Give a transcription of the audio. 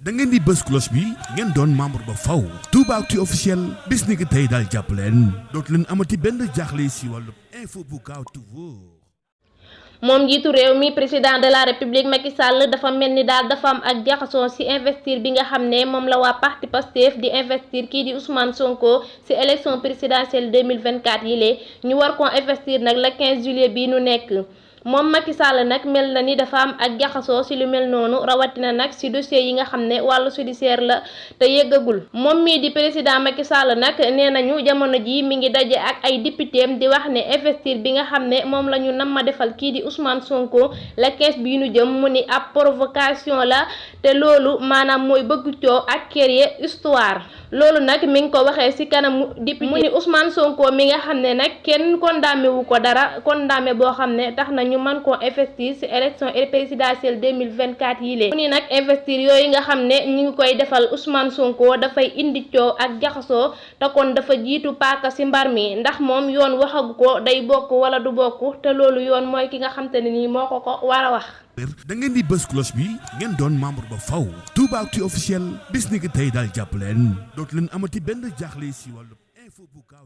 da ngeen di bës cloche bi ngeen doon membre ba faw Toubactu officiel bis ni ki tey daal jàpp leen dootu leen amati benn jaaxle si wàllu info bu gaaw te wóor. moom njiitu réew mi président de la république Macky Sall dafa mel ni daal dafa am ak jaxasoo ci investir bi nga xam ne moom la waa parti Pastef di investir kii di Ousmane Sonko ci élection présidentielle 2024 yi lee ñu war koo investir nag le 15 juillet bii nu nekk. moom Macky Sall nag mel na ni dafa am ak jaxasoo ci lu mel noonu rawatina nag ci dossier yi nga xam ne wàllu judiciaire la te yëggagul moom mii di président Macky Sall nag nee nañu jamono ji mi ngi daje ak ay députéem di wax ne investir bi nga xam ne moom la ñu nam ma defal kii di Ousmane Sonko la 15 bii nu jëm mu ni ab provocation la te loolu maanaam mooy bëgg coow ak créer histoire loolu nag mi ngi ko waxee ci kanamu député mu ni Ousmane Sonko mi nga xam ne nag kenn condamné wu ko dara condamné boo xam ne tax nañu man koo investir ci élection présidentielle 2024 yi lee mu ni nag investir yooyu nga xam ne ñu ngi koy defal Ousmane Sonko dafay indi coow ak jaxasoo te kon dafa jiitu paaka ci mbar mi ndax moom yoon waxagu ko day bokk wala du bokk te loolu yoon mooy ki nga xam te ne nii moo ko war a wax. da ngeen di bës cloche bi ngeen doon membre ba faw Toubactu officiel bis ni ki tey daal jàpp leen dootu leen amati benn jaaxle si wàllu info bu gaaw